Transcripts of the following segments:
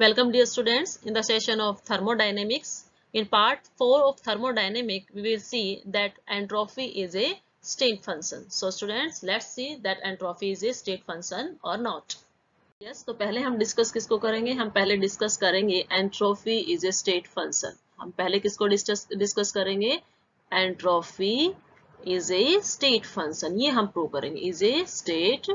Welcome dear students in the session of thermodynamics. In part 4 of thermodynamic we will see that entropy is a state function. So students let's see that entropy is a state function or not. Yes, तो पहले हम discuss किसको करेंगे? हम पहले discuss करेंगे entropy is a state function. हम पहले किसको डिस्कस करेंगे? Entropy is a state function. ये हम प्रूव करेंगे is a state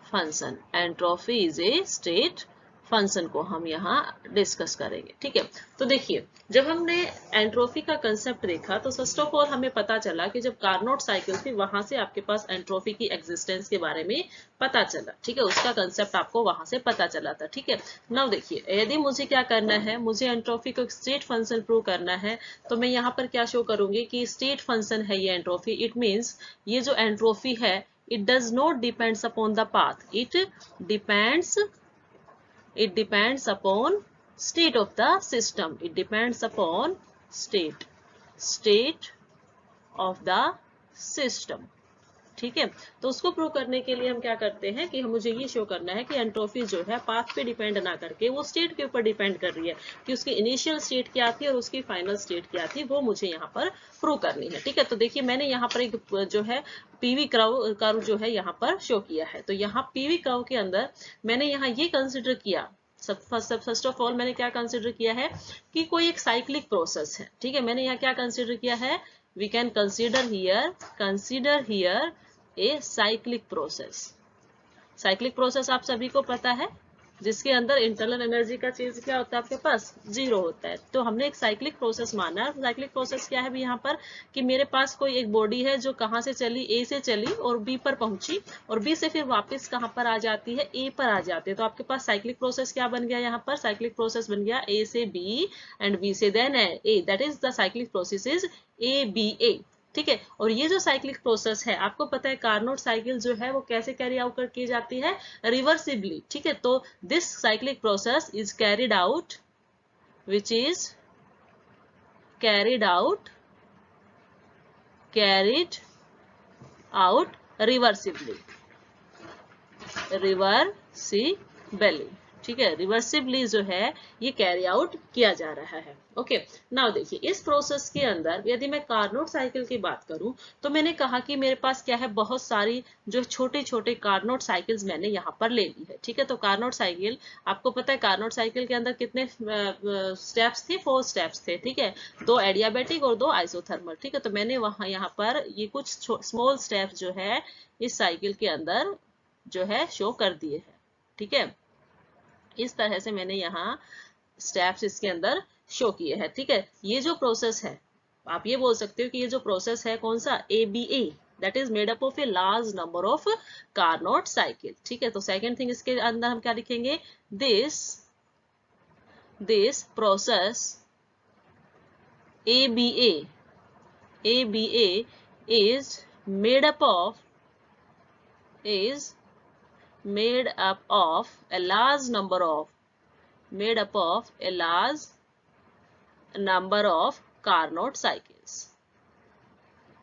function entropy is a state function को हम यहाँ डिस्कस करेंगे। ठीक है, तो देखिए जब हमने एंट्रोफी का कंसेप्ट देखा तो फर्स्ट ऑफ ऑल हमें पता चला कि जब कार्नोट साइकिल थी वहां से आपके पास एंट्रोफी की एग्जिस्टेंस के बारे में पता चला। ठीक है, उसका कंसेप्ट आपको वहां से पता चला था। ठीक है, नाउ देखिए यदि मुझे क्या करना है, मुझे एंट्रोफी को स्टेट फंक्शन प्रूव करना है तो मैं यहाँ पर क्या शो करूंगी कि स्टेट फंक्शन है ये एंट्रोफी। इट मीन्स ये जो एंट्रोफी है it does not depends upon the path, it depends upon state of the system, it depends upon state of the system। ठीक है, तो उसको प्रूव करने के लिए हम क्या करते हैं कि मुझे ये शो करना है कि एंट्रोफी जो है पाथ पे डिपेंड ना करके वो स्टेट के ऊपर डिपेंड कर रही है कि उसकी इनिशियल स्टेट क्या थी और उसकी फाइनल स्टेट क्या थी, वो मुझे यहाँ पर प्रूव करनी है। ठीक है, तो देखिए मैंने यहाँ पर एक जो है पीवी कर्व जो है यहाँ पर शो किया है। तो यहाँ पीवी कर्व के अंदर मैंने यहाँ ये कंसिडर किया, फर्स्ट ऑफ ऑल मैंने क्या कंसिडर किया है कि कोई एक साइक्लिक प्रोसेस है। ठीक है, मैंने यहाँ क्या कंसिडर किया है, we can consider here a cyclic process। Cyclic process आप सभी को पता है जिसके अंदर इंटरनल एनर्जी का चेंज क्या होता है, आपके पास जीरो होता है। तो हमने एक साइक्लिक प्रोसेस माना। साइक्लिक प्रोसेस क्या है भी यहाँ पर कि मेरे पास कोई एक बॉडी है जो कहाँ से चली, ए से चली और बी पर पहुंची और बी से फिर वापस कहाँ पर आ जाती है, ए पर आ जाती है। तो आपके पास साइक्लिक प्रोसेस क्या बन गया, यहाँ पर साइक्लिक प्रोसेस बन गया ए से बी एंड बी से then A, that is the cyclic process is A B A. ठीक है, और ये जो साइक्लिक प्रोसेस है आपको पता है कार्नोट साइकिल जो है वो कैसे कैरी आउट की जाती है, रिवर्सिबली। ठीक है, तो this cyclic process is carried out which is carried out reversibly. ठीक है, रिवर्सिबली जो है ये कैरी आउट किया जा रहा है। ओके, नाउ देखिए इस प्रोसेस के अंदर यदि मैं कार्नोट साइकिल की बात करूं तो मैंने कहा कि मेरे पास क्या है, बहुत सारी जो छोटे छोटे कार्नोट साइकिल्स मैंने यहाँ पर ले ली है। ठीक है, तो कार्नोट साइकिल आपको पता है कार्नोट साइकिल के अंदर कितने स्टेप्स थे, 4 स्टेप्स थे। ठीक है, 2 एडियाबैटिक और 2 आइसोथर्मल। ठीक है, तो मैंने वहां यहाँ पर ये कुछ स्मॉल स्टेप्स जो है इस साइकिल के अंदर जो है शो कर दिए हैं। ठीक है, इस तरह से मैंने यहाँ स्टेप्स इसके अंदर शो किए हैं। ठीक है, ये जो प्रोसेस है आप ये बोल सकते हो कि ये जो प्रोसेस है कौन सा, ABA, that is made up of a large number of Carnot cycle. ठीक है, तो सेकंड थिंग इसके अंदर हम क्या लिखेंगे, this process ABA is made up of a large number of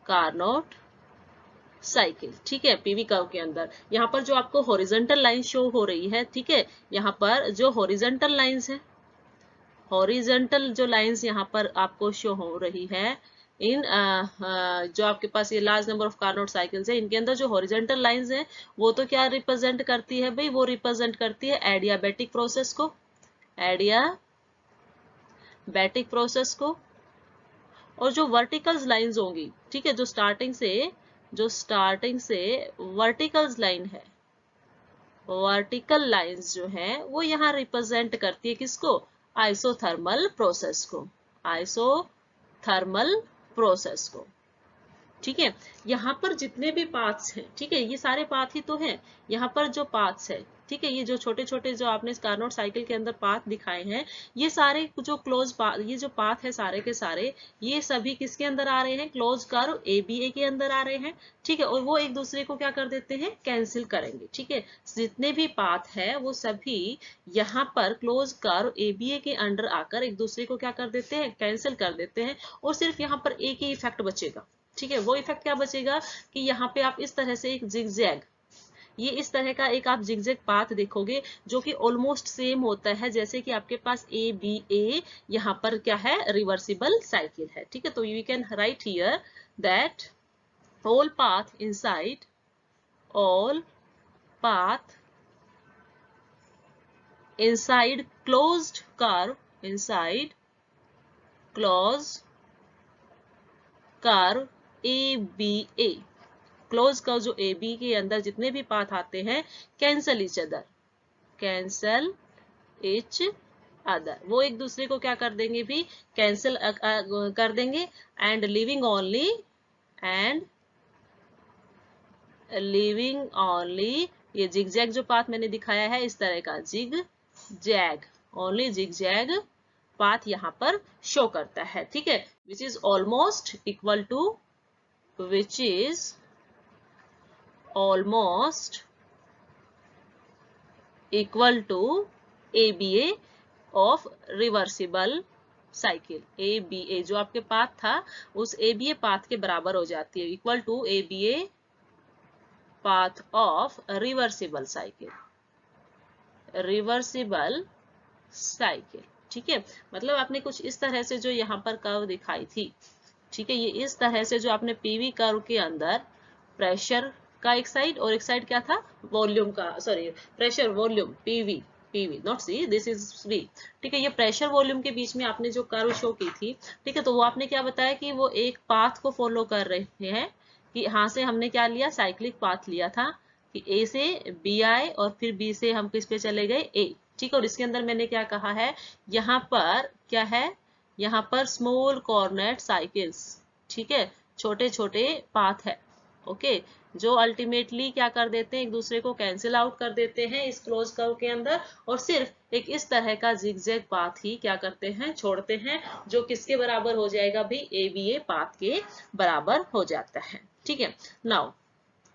Carnot cycle. ठीक है, पीवी कर्व के अंदर यहाँ पर जो आपको हॉरिजॉन्टल लाइन शो हो रही है, ठीक है, यहाँ पर जो हॉरिजॉन्टल लाइंस है, हॉरिजॉन्टल जो लाइंस यहाँ पर आपको शो हो रही है इन जो आपके पास ये large number of Carnot cycles है, इनके अंदर जो हॉरिजॉन्टल लाइंस है वो तो क्या रिप्रेजेंट करती है भाई, वो रिप्रेजेंट करती है एडियाबैटिक प्रोसेस को, और जो वर्टिकल्स लाइंस होंगी, ठीक है, जो स्टार्टिंग से वर्टिकल्स लाइन है, वर्टिकल लाइंस जो है वो यहाँ रिप्रेजेंट करती है किसको, आइसोथर्मल प्रोसेस को। ठीक है, यहाँ पर जितने भी पाथ्स हैं, ठीक है, ये सारे पाथ ही तो हैं, यहाँ पर जो पाथ्स है, ठीक है, ये जो छोटे छोटे जो आपने कार्नोट साइकिल के अंदर पाथ दिखाए हैं, ये सारे जो क्लोज पाथ, ये जो पाथ है सारे के सारे, ये सभी किसके अंदर आ रहे हैं, क्लोज कर्व ABA के अंदर आ रहे हैं। ठीक है, और वो एक दूसरे को क्या कर देते हैं, कैंसिल करेंगे। ठीक है, जितने भी पाथ है वो सभी यहाँ पर क्लोज कर्व ABA के अंडर आकर एक दूसरे को क्या कर देते हैं, कैंसिल कर देते हैं, और सिर्फ यहाँ पर एक ही इफेक्ट बचेगा। ठीक है, वो इफेक्ट क्या बचेगा कि यहाँ पे आप इस तरह से एक जिगजैग ये इस तरह का एक आप जिगजैग पाथ देखोगे जो कि ऑलमोस्ट सेम होता है जैसे कि आपके पास ए बी ए, यहाँ पर क्या है रिवर्सिबल साइकिल है। ठीक है, तो you can write here that all path inside all path inside closed curve inside closed curve ABA close curve जो AB के अंदर जितने भी पाथ आते हैं cancel each other, cancel each other, वो एक दूसरे को क्या कर देंगे भी कैंसिल कर देंगे एंड लिविंग ओनली ये जिगजैग जो पाथ मैंने दिखाया है इस तरह का जिगजैग, ओनली जिगजैग पाथ यहाँ पर शो करता है। ठीक है, which is almost equal to ABA of reversible cycle. ABA जो आपके पाथ था उस ABA पाथ के बराबर हो जाती है, equal to ABA path of reversible cycle. ठीक है, मतलब आपने कुछ इस तरह से जो यहाँ पर कर्व दिखाई थी, ठीक है, ये इस तरह से जो आपने पीवी कर्व के अंदर प्रेशर का एक साइड और एक साइड क्या था वॉल्यूम का, sorry pressure volume PV not C, this is V. ठीक है, ये प्रेशर वॉल्यूम के बीच में आपने जो कर्व शो की थी, ठीक है, तो वो आपने क्या बताया कि वो एक पाथ को फॉलो कर रहे हैं कि यहाँ से हमने क्या लिया साइक्लिक पाथ लिया था कि A से B आए और फिर B से हम किस पे चले गए A। ठीक है, और इसके अंदर मैंने क्या कहा है यहाँ पर क्या है, यहाँ पर स्मॉल कोऑर्डिनेट साइकिल्स, ठीक है, छोटे छोटे पाथ है, ओके, जो अल्टीमेटली क्या कर देते हैं एक दूसरे को कैंसिल आउट कर देते हैं इस क्लोज कर्व के अंदर और सिर्फ एक इस तरह का जिगजैग पाथ ही क्या करते हैं छोड़ते हैं जो किसके बराबर हो जाएगा भी ABA पाथ के बराबर हो जाता है। ठीक है, नाउ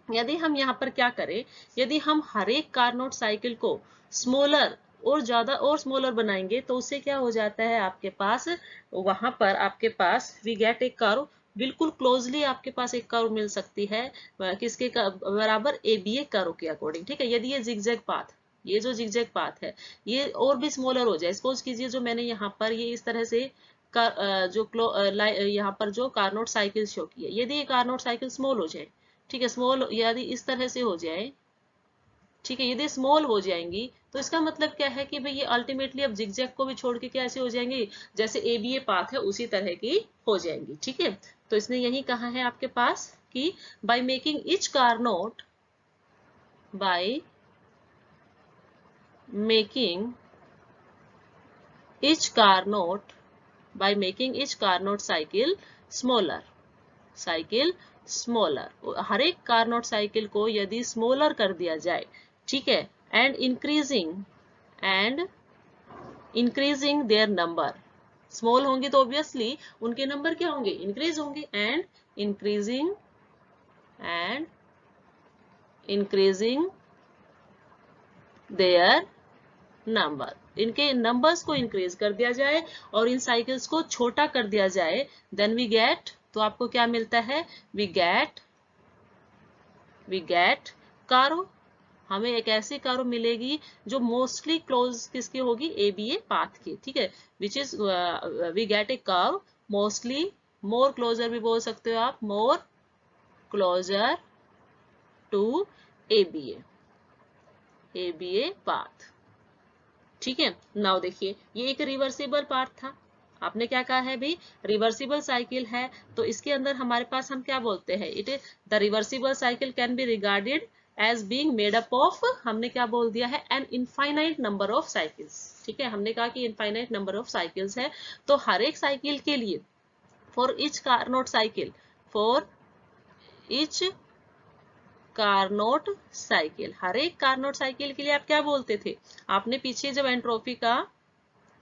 यदि हम यहाँ पर क्या करें, यदि हम हर एक कार्नोट साइकिल को स्मॉलर और ज्यादा और स्मॉलर बनाएंगे तो उससे क्या हो जाता है आपके पास वहां पर आपके पास वी गेट एक कर्व, बिल्कुल क्लोजली आपके पास एक कर्व मिल सकती है किसके बराबर ABA कर्व के अकॉर्डिंग। ठीक है, यदि ये जिगजैग पाथ, ये जो जिगजैग पाथ है ये और भी स्मॉलर हो जाए, सपोज कीजिए जो मैंने यहाँ पर ये इस तरह से यहाँ पर जो कार्नोट साइकिल शो की है, यदि ये कार्नोट साइकिल स्मॉल हो जाए, ठीक है, स्मॉल यदि इस तरह से हो जाए, ठीक है, यदि स्मॉल हो जाएंगी तो इसका मतलब क्या है कि भाई ये अल्टीमेटली अब जिगजैग को भी छोड़ के कैसे हो जाएंगी जैसे ABA पाथ है उसी तरह की हो जाएंगी। ठीक है, तो इसने यही कहा है आपके पास कि by making each Carnot smaller, हर एक कार्नोट साइकिल को यदि स्मॉलर कर दिया जाए, ठीक है, and increasing their number, small होंगे तो ऑब्वियसली उनके नंबर क्या होंगे इंक्रीज होंगे, एंड इंक्रीजिंग देयर नंबर, इनके नंबर्स को इंक्रीज कर दिया जाए और इन साइकिल्स को छोटा कर दिया जाए, देन वी गेट, तो आपको क्या मिलता है वी गेट कर्व, हमें एक ऐसी कर्व मिलेगी जो मोस्टली क्लोज किसकी होगी ABA पाथ की। ठीक है, which is we get a curve mostly, more closer भी बोल सकते हो आप, more closer to ABA path. ठीक है, नाउ देखिए ये एक रिवर्सिबल पार्ट था, आपने क्या कहा है भाई रिवर्सिबल साइकिल है, तो इसके अंदर हमारे पास हम क्या बोलते हैं, it is the reversible cycle can be regarded as being made up of, हमने क्या बोल दिया है an infinite number of cycles. ठीक है, हमने कहा कि इनफाइनाइट नंबर ऑफ साइकिल्स है, तो हर एक साइकिल के लिए फॉर ईच कार्नोट साइकिल, हर एक कार्नोट साइकिल के लिए आप क्या बोलते थे, आपने पीछे जब एंट्रोपी का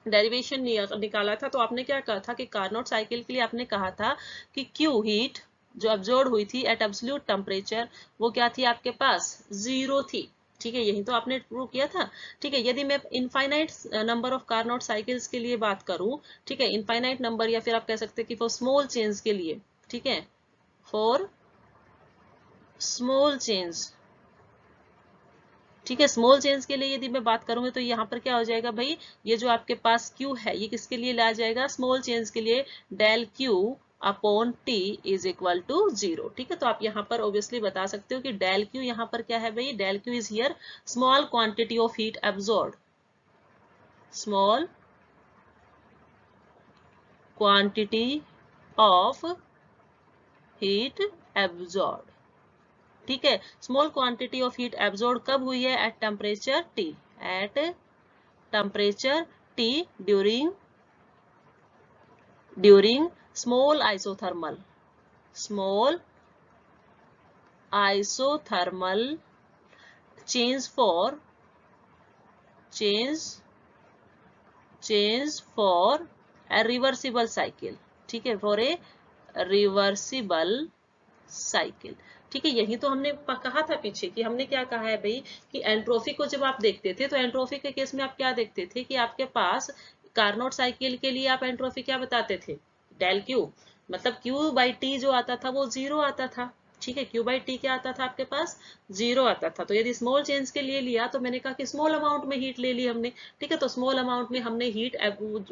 डेरिवेशन निकाला था तो आपने क्या कहा था कि कार्नोट साइकिल के लिए आपने कहा था कि Q हीट जो अब्जॉर्ब हुई थी एट एब्सोल्यूट टेम्परेचर वो क्या थी आपके पास 0 थी। ठीक है, यही तो आपने प्रूव किया था। ठीक है, यदि मैं infinite number of Carnot cycles के लिए बात करूं, ठीक है, इनफाइनाइट नंबर या फिर आप कह सकते हैं कि फॉर स्मॉल चेंज के लिए, ठीक है, फॉर स्मॉल चेंज ठीक है। स्मॉल चेंज के लिए यदि मैं बात करूंगी तो यहाँ पर क्या हो जाएगा भाई, ये जो आपके पास Q है ये किसके लिए ला जाएगा, स्मॉल चेंज के लिए, del Q upon T is equal to 0। ठीक है, तो आप यहाँ पर ऑब्वियसली बता सकते हो कि डेल Q यहाँ पर क्या है भाई, del Q is here small quantity of heat absorbed, small quantity of heat absorbed. ठीक है, small quantity of heat absorb कब हुई है, at temperature T, at temperature T during small isothermal change for a reversible cycle. ठीक है, for a reversible cycle. ठीक है, यही तो हमने कहा था पीछे कि हमने क्या कहा है भाई, कि एंट्रोफी को जब आप देखते थे तो एंट्रोफी के केस में आप क्या देखते थे कि आपके पास कार्नोट साइकिल के लिए आप एंट्रोफी क्या बताते थे, डेल Q, मतलब Q बाई टी जो आता था वो 0 आता था। ठीक है, Q बाई टी क्या आता था आपके पास, 0 आता था। तो यदि स्मॉल चेंज के लिए लिया तो मैंने कहा कि स्मॉल अमाउंट में हीट ले ली हमने। ठीक है, तो स्मॉल अमाउंट में हमने हीट,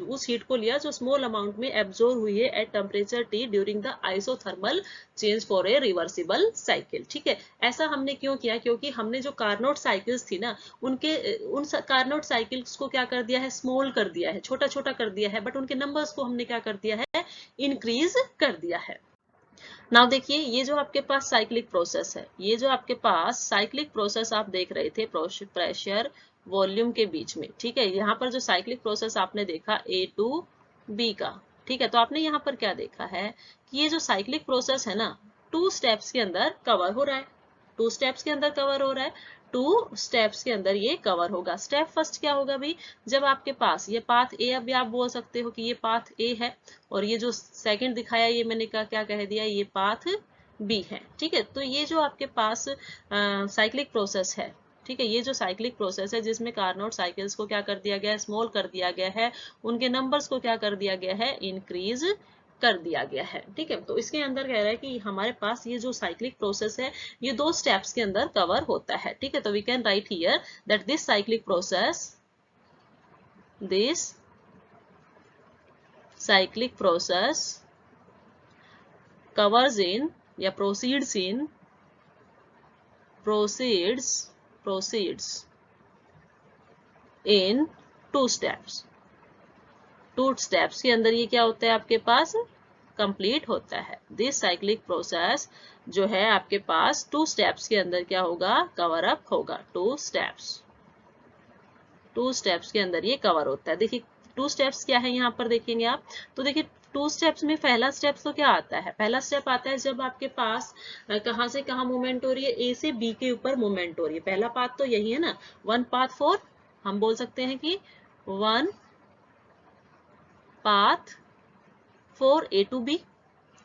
उस हीट को लिया जो स्मॉल अमाउंट में एब्जॉर्ब हुई है at temperature T during the isothermal change for a reversible cycle. ठीक है, ऐसा हमने क्यों किया, क्योंकि हमने जो कार्नोट साइकिल्स थी ना, उन कार्नोट साइकिल्स को क्या कर दिया है, स्मॉल कर दिया है, छोटा छोटा कर दिया है, बट उनके नंबर्स को हमने क्या कर दिया है, इंक्रीज कर दिया है। नाउ देखिए, ये जो आपके पास साइक्लिक प्रोसेस है, ये जो आपके पास साइक्लिक प्रोसेस आप देख रहे थे प्रेशर वॉल्यूम के बीच में। ठीक है, यहाँ पर जो साइक्लिक प्रोसेस आपने देखा A to B का। ठीक है, तो आपने यहाँ पर क्या देखा है कि ये जो साइक्लिक प्रोसेस है ना, 2 स्टेप्स के अंदर कवर हो रहा है, 2 स्टेप्स के अंदर कवर हो रहा है, 2 स्टेप्स के अंदर ये कवर होगा। स्टेप फर्स्ट क्या होगा भाई, जब आपके पास ये पाथ ए, अभी आप बोल सकते हो कि ये पाथ ए है, और ये जो सेकंड दिखाया ये मैंने क्या कह दिया, ये पाथ बी है। ठीक है, तो ये जो आपके पास साइक्लिक प्रोसेस है, ठीक है, ये जो साइक्लिक प्रोसेस है जिसमें कार्नोट साइकिल्स को क्या कर दिया गया है, स्मॉल कर दिया गया है, उनके नंबर्स को क्या कर दिया गया है, इंक्रीज कर दिया गया है। ठीक है, तो इसके अंदर कह रहा है कि हमारे पास ये जो साइक्लिक प्रोसेस है ये 2 स्टेप्स के अंदर कवर होता है। ठीक है, तो we can write here that this cyclic process covers in या proceeds in 2 steps। 2 स्टेप्स के अंदर ये क्या होता है आपके पास, कंप्लीट होता है। दिस साइक्लिक प्रोसेस जो है आपके पास 2 स्टेप्स के अंदर क्या होगा, कवर अप होगा। 2 स्टेप्स के अंदर ये कवर होता है। देखिए 2 स्टेप्स क्या है यहाँ पर देखेंगे आप, तो देखिए 2 स्टेप्स में पहला स्टेप तो क्या आता है, पहला स्टेप आता है जब आपके पास कहां से कहां मूवमेंट हो रही है, ए से बी के ऊपर मूवमेंट हो रही है। पहला पाथ तो यही है ना, 1 पाथ फॉर, हम बोल सकते हैं कि 1 path for A to B।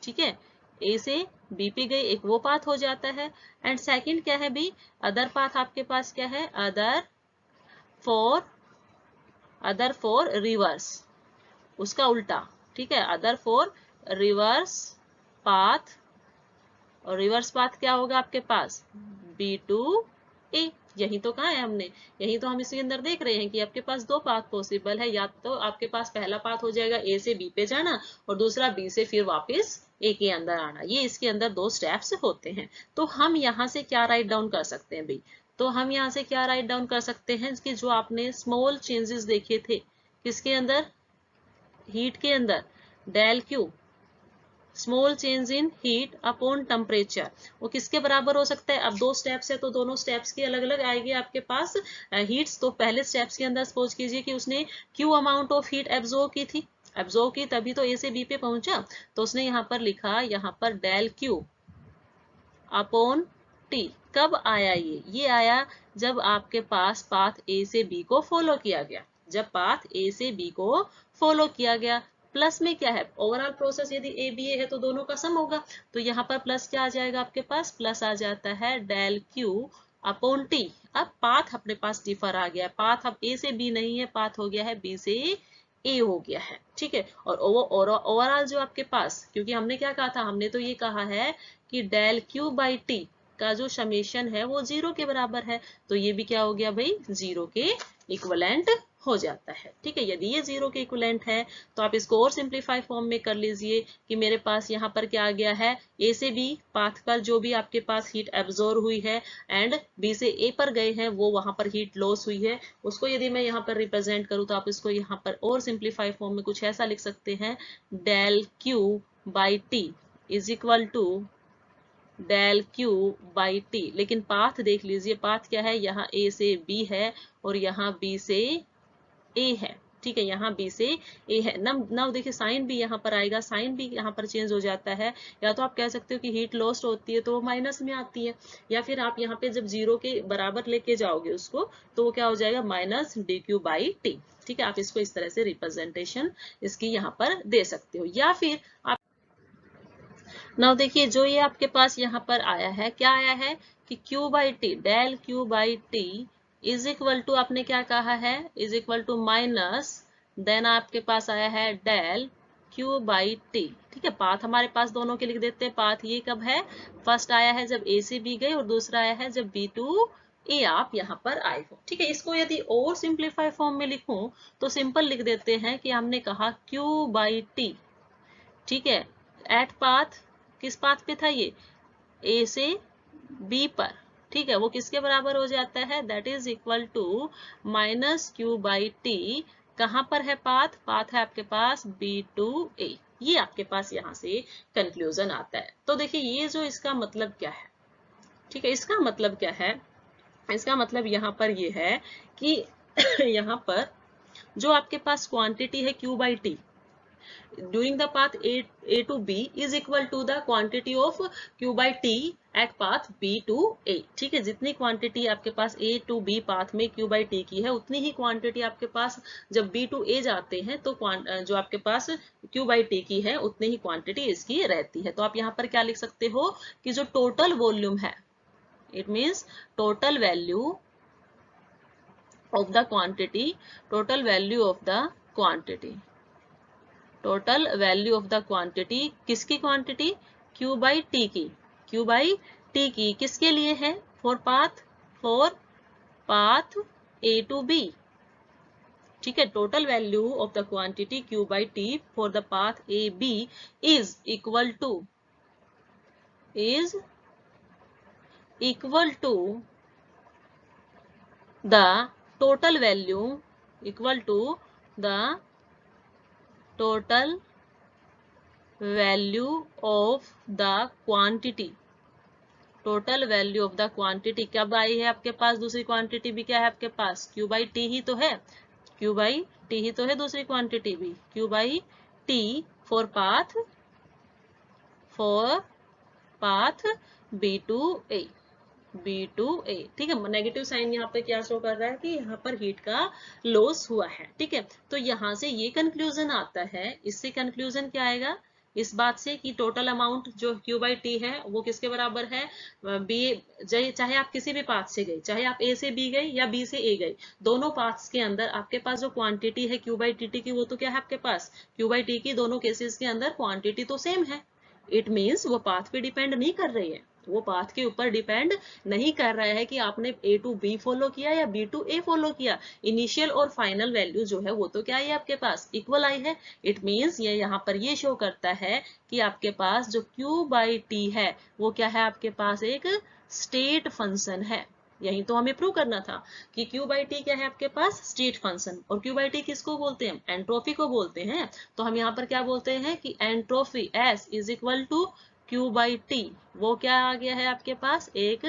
ठीक है, ए से बी पे गई, एक वो पाथ हो जाता है। एंड सेकंड क्या है भी, अदर पाथ आपके पास क्या है, अदर फॉर रिवर्स, उसका उल्टा। ठीक है, अदर फॉर रिवर्स पाथ, और रिवर्स पाथ क्या होगा आपके पास, B to A। यही तो कहा है हमने, यही तो हम इसके अंदर देख रहे हैं कि आपके पास 2 पाथ पॉसिबल है, या तो आपके पास पहला पाथ हो जाएगा A से B पे जाना, और दूसरा B से फिर वापस A के अंदर आना। ये इसके अंदर 2 स्टेप्स होते हैं। तो हम यहाँ से क्या राइट डाउन कर सकते हैं भाई, तो हम यहाँ से क्या राइट डाउन कर सकते हैं कि जो आपने स्मॉल चेंजेस देखे थे किसके अंदर, हीट के अंदर, del Q small change in heat upon temperature, वो किसके बराबर हो सकता है। अब 2 स्टेप्स है तो दोनों स्टेप्स की अलग अलग आएगी आपके पास हीट्स। तो पहले स्टेप्स के अंदर सपोज कीजिए कि उसने Q amount of heat absorb की तभी तो A से B पे पहुंचा, तो उसने यहाँ पर लिखा, यहाँ पर डेल Q अपॉन T। कब आया ये आया जब आपके पास पाथ A से B को फॉलो किया गया, जब पाथ A से B को फॉलो किया गया। प्लस में क्या है, ओवरऑल प्रोसेस यदि A B A है तो दोनों का सम होगा, तो यहाँ पर प्लस क्या आ जाएगा आपके पास, प्लस आ जाता है डेल Q अपॉन T। अब पाथ अपने पास डिफर आ गया है, पाथ अब A से B नहीं है, पाथ हो गया है B से A हो गया है। ठीक है, और ओवरऑल जो आपके पास, क्योंकि हमने क्या कहा था, हमने तो ये कहा है कि डेल Q बाई T का जो समेशन है वो 0 के बराबर है, तो ये भी क्या हो गया भाई, 0 के इक्विवेलेंट हो जाता है। ठीक है, यदि ये 0 के इक्विवेलेंट है तो आप इसको और सिंप्लीफाई फॉर्म में कर लीजिए कि मेरे पास यहाँ पर क्या आ गया है, ए से बी पाथ पर जो भी आपके पास हीट एब्जॉर्ब हुई है एंड बी से ए पर गए हैं वो वहां पर हीट लॉस हुई है, उसको यदि मैं यहाँ पर रिप्रेजेंट करूँ तो आप इसको यहाँ पर और सिंप्लीफाई फॉर्म में कुछ ऐसा लिख सकते हैं, del Q by T is equal to del Q by T. लेकिन पाथ देख लीजिए, पाथ क्या है, यहाँ ए से बी है और यहाँ बी से ए है। ठीक है, यहाँ बी से ए है। नव देखिए साइन भी यहाँ पर आएगा, साइन भी यहाँ पर चेंज हो जाता है। या तो आप कह सकते हो कि हीट लॉस्ट होती है तो वो माइनस में आती है, या फिर आप यहाँ पे जब 0 के बराबर लेके जाओगे उसको तो वो क्या हो जाएगा, minus D Q by T. ठीक है, आप इसको इस तरह से रिप्रेजेंटेशन इसकी यहाँ पर दे सकते हो। या फिर आप नाउ देखिए जो ये आपके पास यहाँ पर आया है, क्या आया है कि Q by T, del Q by T is equal to, आपने क्या कहा है, is equal to minus, then आपके पास आया है डेल Q बाई टी। ठीक है, पाथ हमारे पास दोनों के लिख देते हैं। पाथ ये कब है, फर्स्ट आया है जब A से B गए और दूसरा आया है जब B टू A आप यहाँ पर आए हो। ठीक है, इसको यदि और सिंप्लीफाई फॉर्म में लिखूं तो सिंपल लिख देते हैं कि हमने कहा Q बाई टी, ठीक है, एट पाथ, किस पाथ पे था ये, ए से बी पर। ठीक है, वो किसके बराबर हो जाता है, that is equal to minus Q by T. कहां पर है पाथ, पाथ है आपके पास बी टू ए। ये आपके पास यहां से कंक्लूजन आता है। तो देखिए ये जो इसका मतलब क्या है, ठीक है, इसका मतलब क्या है, इसका मतलब यहाँ पर ये है कि यहाँ पर जो आपके पास क्वांटिटी है Q by T during the path A to B is equal to the quantity of Q by T at path B to A। ठीक है, जितनी क्वांटिटी आपके पास A to B पाथ में Q by T की है उतनी ही quantity आपके पास जब B to A जाते हैं तो जो आपके पास Q by T की है उतनी ही क्वांटिटी इसकी रहती है। तो आप यहाँ पर क्या लिख सकते हो कि जो टोटल वॉल्यूम है, it means total value of the quantity, total value of the quantity, total value of the quantity, किसकी क्वांटिटी, Q बाई टी की, Q बाई टी की किसके लिए है, for path A to B। ठीक है, total value of the quantity Q by T for the path A B is equal to the total value, equal to the total value of the quantity, total value of the quantity कब आई है आपके पास, दूसरी quantity भी क्या है आपके पास, Q by T ही तो है, Q बाई टी ही तो है दूसरी क्वांटिटी भी, Q by T for path B to A, B2A। ठीक है, नेगेटिव साइन यहाँ पे क्या शो कर रहा है कि यहाँ पर हीट का लॉस हुआ है। ठीक है, तो यहाँ से ये कंक्लूजन आता है, इससे कंक्लूजन क्या आएगा, इस बात से कि टोटल अमाउंट जो Q बाई टी है वो किसके बराबर है, बी, चाहे आप किसी भी पाथ से गए, चाहे आप A से B गए या B से A गए, दोनों पाथ्स के अंदर आपके पास जो क्वांटिटी है Q बाई टी की वो तो क्या है आपके पास, Q बाई टी की दोनों केसेस के अंदर क्वांटिटी तो सेम है। इट मीन्स वो पाथ पे डिपेंड नहीं कर रही है, वो पाथ के ऊपर डिपेंड नहीं कर रहा है कि आपने A टू B फॉलो किया या B टू A फॉलो किया। इनिशियल और फाइनल वैल्यू जो है वो तो क्या है आपके पास, इक्वल आई है। इट मीन्स ये यहाँ पर ये शो करता है कि आपके पास जो Q बाई टी है वो क्या है आपके पास, एक स्टेट फंक्शन है। यही तो हमें प्रूव करना था कि Q बाई टी क्या है आपके पास, स्टेट फंक्शन। और Q बाई टी किसको बोलते हैं, एंट्रोपी को बोलते हैं। तो हम यहाँ पर क्या बोलते हैं कि entropy S is equal to Q by T, वो क्या आ गया है आपके पास, एक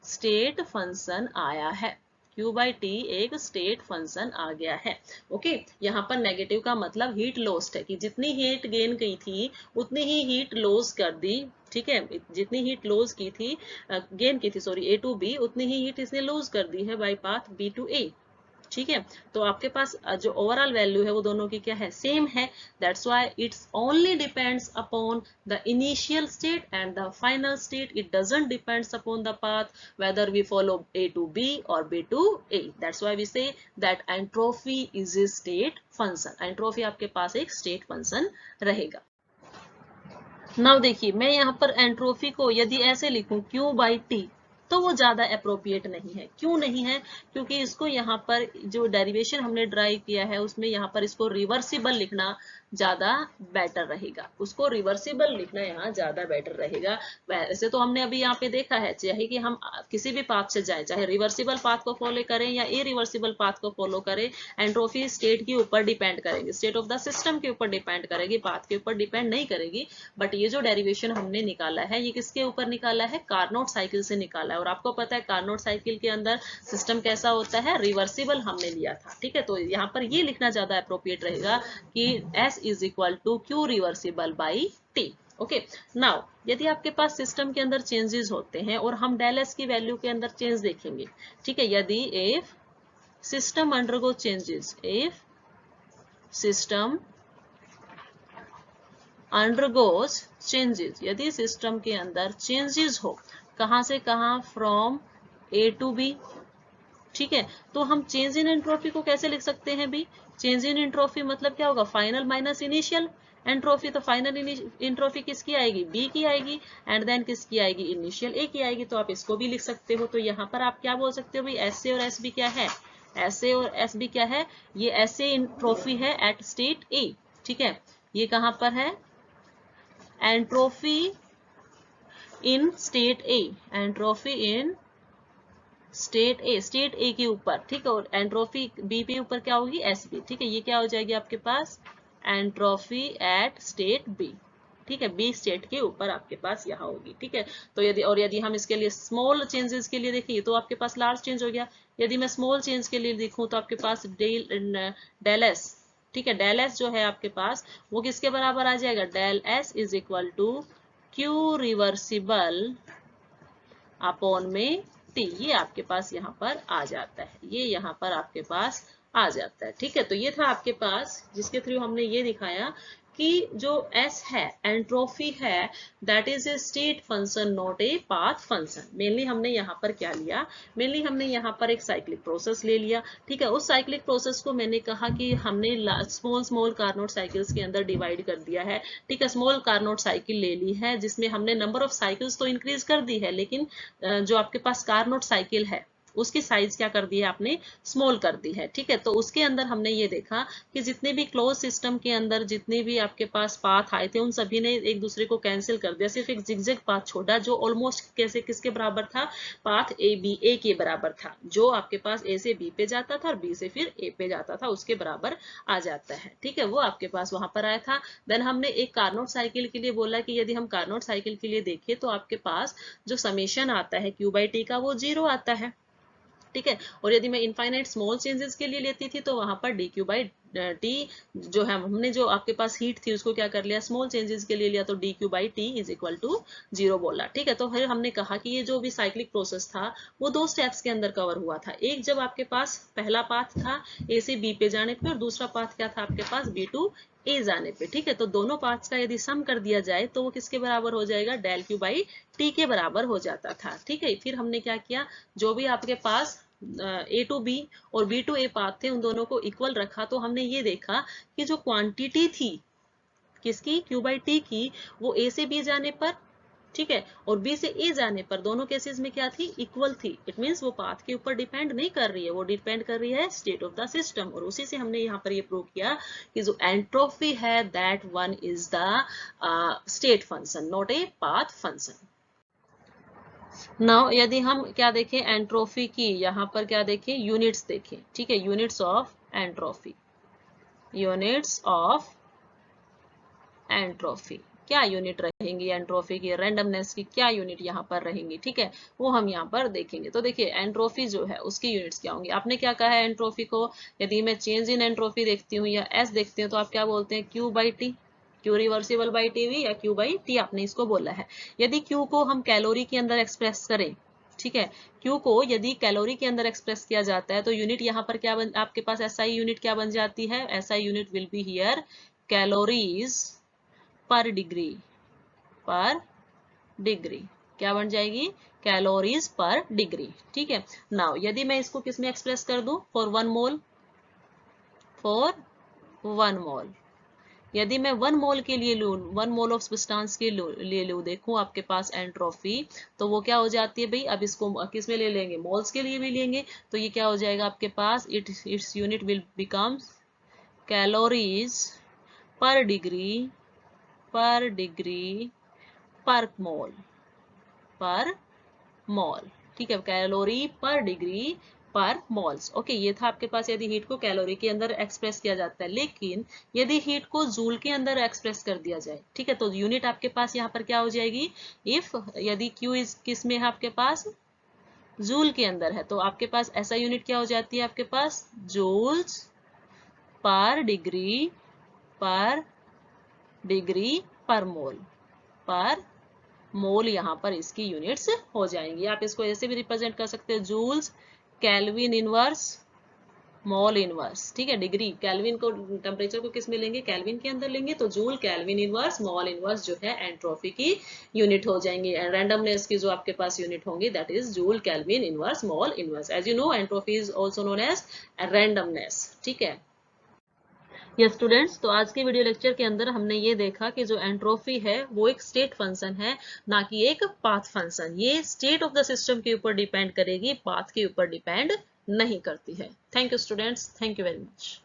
स्टेट फंक्शन आया है। Q बाई टी एक स्टेट फंक्शन आ गया है। ओके, यहाँ पर नेगेटिव का मतलब हीट लॉस्ट है कि जितनी हीट गेन की थी उतनी ही हीट लॉस कर दी। ठीक है, जितनी हीट लॉस की थी, गेन की थी सॉरी, A टू B, उतनी ही हीट इसने लॉस कर दी है by path B to A। ठीक है, तो आपके पास जो ओवरऑल वैल्यू है वो दोनों की क्या है, सेम है। That's why it's only depends upon the initial state and the final state. It doesn't depends upon the path whether we follow A to B or B to A। that's why we say that entropy is a state function। entropy आपके पास एक state function रहेगा। Now देखिए, मैं यहाँ पर एंट्रोफी को यदि ऐसे लिखूं Q/T, तो वो ज्यादा अप्रोप्रिएट नहीं है। क्यों नहीं है? क्योंकि इसको यहाँ पर जो डेरिवेशन हमने ड्राइव किया है उसमें यहाँ पर इसको रिवर्सिबल लिखना ज्यादा बेटर रहेगा। उसको रिवर्सिबल लिखना यहाँ ज्यादा बेटर रहेगा। वैसे तो हमने अभी यहाँ पे देखा है, चाहे कि हम किसी भी पाथ से जाएं, चाहे रिवर्सिबल पाथ को फॉलो करें या इरिवर्सिबल पाथ को फॉलो करें, एंट्रोफी स्टेट के ऊपर डिपेंड करेगी, स्टेट ऑफ द सिस्टम के ऊपर डिपेंड करेगी, पाथ के ऊपर डिपेंड नहीं करेगी। बट ये जो डेरिवेशन हमने निकाला है, ये किसके ऊपर निकाला है? कार्नोट साइकिल से निकाला है। और आपको पता है कार्नोट साइकिल के अंदर सिस्टम कैसा होता है? रिवर्सिबल हमने लिया था। ठीक है, तो यहाँ पर ये लिखना ज्यादा अप्रोप्रिएट रहेगा कि S is equal to Q reversible by T। Okay, now यदि आपके पास सिस्टम के अंदर चेंजेस होते हैं और हम डेल S की वैल्यू के अंदर चेंज देखेंगे, ठीक है, यदि if system undergo changes, if system undergoes changes, यदि सिस्टम के अंदर चेंजेस हो, कहां से कहां? From A to B। ठीक है, तो हम चेंज इन एंट्रोपी को कैसे लिख सकते हैं भी? चेंज इन एंट्रोपी मतलब क्या होगा? Final minus initial entropy. तो फाइनल एंट्रोपी किसकी आएगी? बी की आएगी। एंड देन किसकी आएगी? इनिशियल ए की आएगी। तो आप इसको भी लिख सकते हो। तो यहाँ पर आप क्या बोल सकते हो भाई? एस ए और एस बी क्या है? एस ए और एस बी क्या है? ये एस ए एंट्रोपी है एट स्टेट ए। ठीक है, ये कहां पर है? Entropy in state A, entropy in state A, state A के ऊपर। ठीक है, और एंट्रोफी बी पे ऊपर क्या होगी? S B. ठीक है, ये क्या हो जाएगी आपके पास? Entropy at state B. ठीक है, बी स्टेट के ऊपर आपके पास यहाँ होगी। ठीक है, तो यदि हम इसके लिए स्मॉल चेंजेस के लिए देखिए तो आपके पास लार्ज चेंज हो गया। यदि मैं स्मॉल चेंज के लिए देखूं तो आपके पास डेल एस, ठीक है, डेल एस जो है आपके पास वो किसके बराबर आ जाएगा? Del S is equal to Q reversible upon में टी। ये आपके पास यहाँ पर आ जाता है, ये यहाँ पर आपके पास आ जाता है। ठीक है, तो ये था आपके पास जिसके थ्रू हमने ये दिखाया कि जो S है, एंट्रोफी है, that is a state function not a path function. Mainly हमने यहाँ पर क्या लिया? मेनली हमने यहाँ पर एक साइक्लिक प्रोसेस ले लिया। ठीक है, उस साइक्लिक प्रोसेस को मैंने कहा कि हमने स्मॉल स्मॉल कार्नोट साइकिल्स के अंदर डिवाइड कर दिया है। ठीक है, स्मॉल कार्नोट साइकिल ले ली है जिसमें हमने नंबर ऑफ साइकिल्स तो इंक्रीज कर दी है, लेकिन जो आपके पास कार्नोट साइकिल है उसकी साइज क्या कर दी है आपने? स्मॉल कर दी है। ठीक है, तो उसके अंदर हमने ये देखा कि जितने भी क्लोज सिस्टम के अंदर जितने भी आपके पास पाथ आए थे उन सभी ने एक दूसरे को कैंसिल कर दिया। सिर्फ एक जिगजैग पाथ छोड़ा जो ऑलमोस्ट कैसे किसके बराबर था? पाथ ए बी ए के बराबर था, जो आपके पास ए से बी पे जाता था और बी से फिर ए पे जाता था, उसके बराबर आ जाता है। ठीक है, वो आपके पास वहां पर आया था। देन हमने एक कार्नोट साइकिल के लिए बोला कि यदि हम कार्नोट साइकिल के लिए देखें तो आपके पास जो समेशन आता है Q/T का वो 0 आता है। ठीक है, और यदि मैं इनफाइनाइट स्मॉल चेंजेस के लिए लेती थी तो वहां पर dQ/T जो है, हमने जो आपके पास हीट थी उसको क्या कर लिया? स्मॉल चेंजेस के लिए लिया, तो dQ/T इज इक्वल टू 0 बोला। ठीक है, तो फिर हमने कहा कि ये जो भी साइक्लिक प्रोसेस था वो 2 स्टेप्स के अंदर कवर हुआ था। एक जब आपके पास पहला पाथ था ए से बी पे जाने पे, और दूसरा पाथ क्या था आपके पास? बी टू ए जाने पे। ठीक है, तो दोनों पाथ्स का यदि सम कर दिया जाए तो वो किसके बराबर हो जाएगा? डेल Q/T के बराबर हो जाता था। ठीक है, फिर हमने क्या किया? जो भी आपके पास ए टू बी और बी टू ए पाथ थे उन दोनों को इक्वल रखा। तो हमने ये देखा कि जो क्वांटिटी थी किसकी? Q/T की, वो ए से बी जाने पर, ठीक है, और बी से ए जाने पर दोनों केसेस में क्या थी? इक्वल थी। इट मींस वो पाथ के ऊपर डिपेंड नहीं कर रही है, वो डिपेंड कर रही है स्टेट ऑफ द सिस्टम। और उसी से हमने यहाँ पर ये प्रूव किया कि जो एंट्रोफी है that one is the state function not a path function. Now यदि हम क्या देखें? एंट्रोफी की यहाँ पर क्या देखें? यूनिट्स देखें। ठीक है, यूनिट्स ऑफ एंट्रोफी, यूनिट्स ऑफ एंट्रोफी क्या यूनिट रहेंगी? एंट्रोफी की रैंडमनेस की क्या यूनिट यहाँ पर रहेंगी? ठीक है, वो हम यहाँ पर देखेंगे। तो देखिए एंट्रोफी जो है उसकी यूनिट्स क्या होंगी? आपने क्या कहा है एंट्रोफी को? यदि मैं चेंज इन एंट्रोफी देखती हूँ या एस देखती हूँ तो आप क्या बोलते हैं? Q/T, Q reversible by TV या Q/T आपने इसको बोला है। यदि Q को हम कैलोरी के अंदर एक्सप्रेस करें, ठीक है, Q को यदि कैलोरी के अंदर एक्सप्रेस किया जाता है तो यूनिट यहाँ पर क्या आपके पास SI यूनिट क्या बन जाती है? SI unit will be here calories per degree, पर डिग्री क्या बन जाएगी? Calories per degree. ठीक है, नाउ यदि मैं इसको किस में एक्सप्रेस कर दूं? फॉर 1 मोल, फॉर 1 मोल यदि मैं 1 मोल के लिए लूँ, 1 मोल ऑफ सब्सटेंस के लिए लूँ, देखूँ आपके पास एंट्रोफी, तो वो क्या हो जाती है भाई, अब इसको किस में ले लेंगे, मोल्स के लिए भी लेंगे, तो ये क्या हो जाएगा आपके पास, its unit will become calories per degree per mole, ठीक है, कैलोरी पर डिग्री पर मोल्स। ओके, ये था आपके पास यदि हीट को कैलोरी के अंदर एक्सप्रेस किया जाता है। लेकिन यदि हीट को जूल के अंदर एक्सप्रेस कर दिया जाए, ठीक है, तो यूनिट आपके पास यहाँ पर क्या हो जाएगी, इफ यदि Q इज किस में है आपके पास, जूल के अंदर है, तो आपके पास ऐसा यूनिट क्या हो जाती है आपके पास, जूल्स पर डिग्री पर मोल, पर मोल यहाँ पर इसकी यूनिट्स हो जाएंगी। आप इसको ऐसे भी रिप्रेजेंट कर सकते हो, joules kelvin inverse mole inverse, ठीक है, डिग्री केल्विन को, टेम्परेचर को किस में लेंगे, केल्विन के अंदर लेंगे, तो joule kelvin inverse mole inverse जो है एंट्रोफी की यूनिट हो जाएंगी। रैंडमनेस की जो आपके पास यूनिट होंगी, that is joule kelvin inverse mole inverse. As you know, entropy is also known as randomness, ठीक है। यस स्टूडेंट्स, तो आज के वीडियो लेक्चर के अंदर हमने ये देखा कि जो एंट्रोफी है वो एक स्टेट फंक्शन है, ना कि एक पाथ फंक्शन। ये स्टेट ऑफ द सिस्टम के ऊपर डिपेंड करेगी, पाथ के ऊपर डिपेंड नहीं करती है। Thank you students, thank you very much.